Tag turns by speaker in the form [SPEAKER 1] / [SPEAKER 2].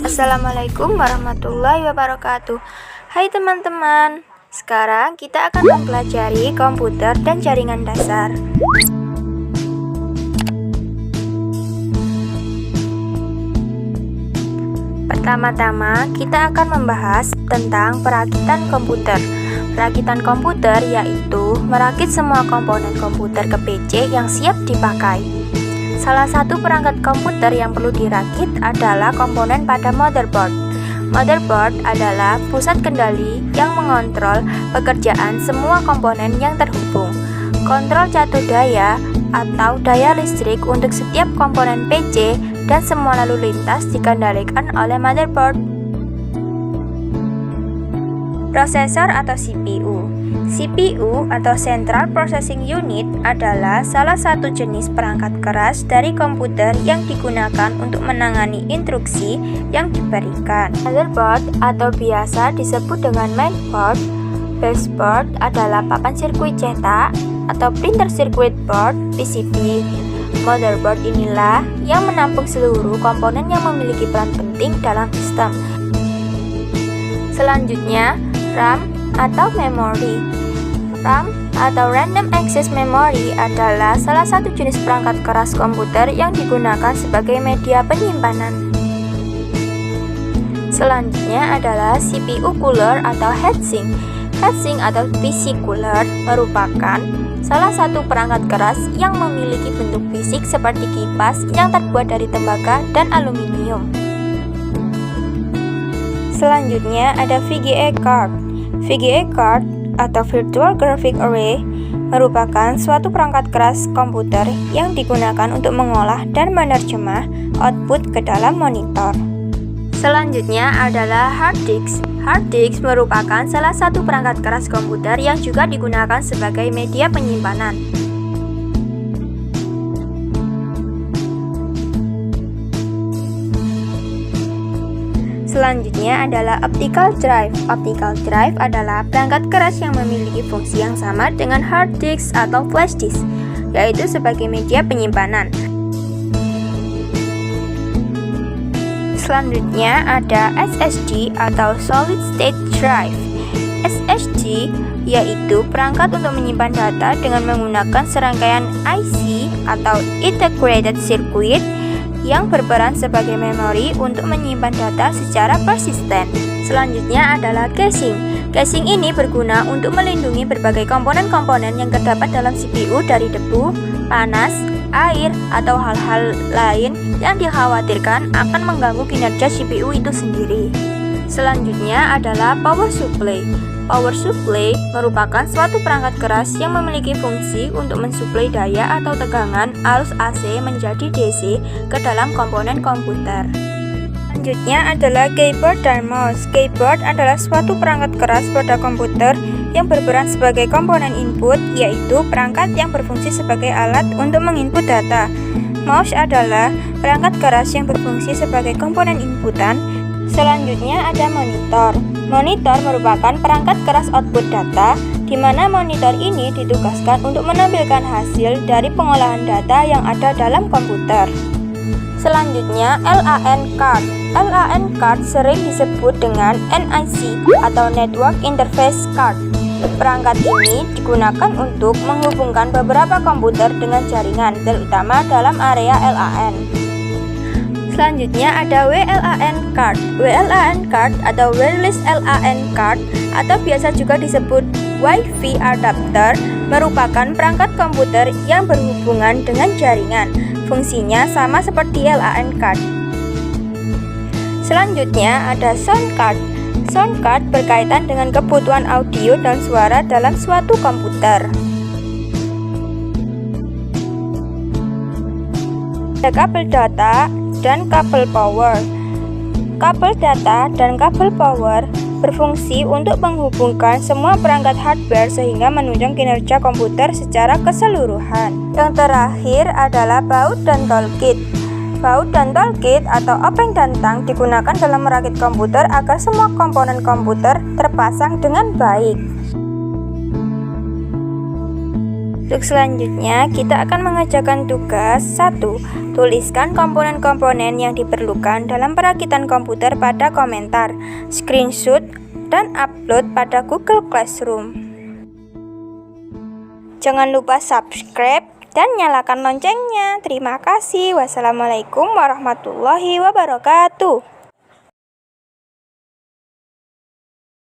[SPEAKER 1] Assalamualaikum warahmatullahi wabarakatuh. Hai teman-teman, sekarang kita akan mempelajari komputer dan jaringan dasar. Pertama-tama, kita akan membahas tentang perakitan komputer. Perakitan komputer yaitu merakit semua komponen komputer ke PC yang siap dipakai. Salah satu perangkat komputer yang perlu dirakit adalah komponen pada motherboard. Motherboard adalah pusat kendali yang mengontrol pekerjaan semua komponen yang terhubung. Kontrol jatuh daya atau daya listrik untuk setiap komponen PC dan semua lalu lintas dikendalikan oleh motherboard. Prosesor atau CPU. CPU atau Central Processing Unit adalah salah satu jenis perangkat keras dari komputer yang digunakan untuk menangani instruksi yang diberikan. Motherboard atau biasa disebut dengan mainboard. Baseboard adalah papan sirkuit cetak atau printer circuit board (PCB). Motherboard inilah yang menampung seluruh komponen yang memiliki peran penting dalam sistem. Selanjutnya, RAM atau memori. RAM atau Random Access Memory adalah salah satu jenis perangkat keras komputer yang digunakan sebagai media penyimpanan. Selanjutnya adalah CPU cooler atau heatsink. Heatsink atau PC cooler merupakan salah satu perangkat keras yang memiliki bentuk fisik seperti kipas yang terbuat dari tembaga dan aluminium. Selanjutnya ada VGA card. VGA card atau Virtual Graphic Array merupakan suatu perangkat keras komputer yang digunakan untuk mengolah dan menerjemah output ke dalam monitor. Selanjutnya adalah hard disk. Hard disk merupakan salah satu perangkat keras komputer yang juga digunakan sebagai media penyimpanan. Selanjutnya adalah optical drive. Optical drive adalah perangkat keras yang memiliki fungsi yang sama dengan hard disk atau flash disk, yaitu sebagai media penyimpanan. Selanjutnya ada SSD atau solid state drive. SSD yaitu perangkat untuk menyimpan data dengan menggunakan serangkaian IC atau integrated circuit yang berperan sebagai memori untuk menyimpan data secara persisten. Selanjutnya adalah caching. Caching ini berguna untuk melindungi berbagai komponen-komponen yang terdapat dalam CPU dari debu, panas, air, atau hal-hal lain yang dikhawatirkan akan mengganggu kinerja CPU itu sendiri. Selanjutnya adalah power supply. Power supply merupakan suatu perangkat keras yang memiliki fungsi untuk mensuplai daya atau tegangan arus AC menjadi DC ke dalam komponen komputer. Selanjutnya adalah keyboard dan mouse. Keyboard adalah suatu perangkat keras pada komputer yang berperan sebagai komponen input, yaitu perangkat yang berfungsi sebagai alat untuk menginput data. Mouse adalah perangkat keras yang berfungsi sebagai komponen inputan. Selanjutnya ada monitor. Monitor merupakan perangkat keras output data, di mana monitor ini ditugaskan untuk menampilkan hasil dari pengolahan data yang ada dalam komputer. Selanjutnya LAN card. LAN card sering disebut dengan NIC atau Network Interface Card. Perangkat ini digunakan untuk menghubungkan beberapa komputer dengan jaringan, terutama dalam area LAN. Selanjutnya ada WLAN card. WLAN card atau wireless LAN card atau biasa juga disebut Wi-Fi adapter merupakan perangkat komputer yang berhubungan dengan jaringan. Fungsinya sama seperti LAN card. Selanjutnya ada sound card. Sound card berkaitan dengan kebutuhan audio dan suara dalam suatu komputer. Ada kabel data dan kabel power. Kabel data dan kabel power berfungsi untuk menghubungkan semua perangkat hardware sehingga menunjang kinerja komputer secara keseluruhan. Yang terakhir adalah baut dan toolkit. Baut dan toolkit atau openg dan tang digunakan dalam merakit komputer agar semua komponen komputer terpasang dengan baik. Untuk selanjutnya, kita akan mengerjakan tugas 1. Tuliskan komponen-komponen yang diperlukan dalam perakitan komputer pada komentar, screenshot, dan upload pada Google Classroom. Jangan lupa subscribe dan nyalakan loncengnya. Terima kasih. Wassalamualaikum warahmatullahi wabarakatuh.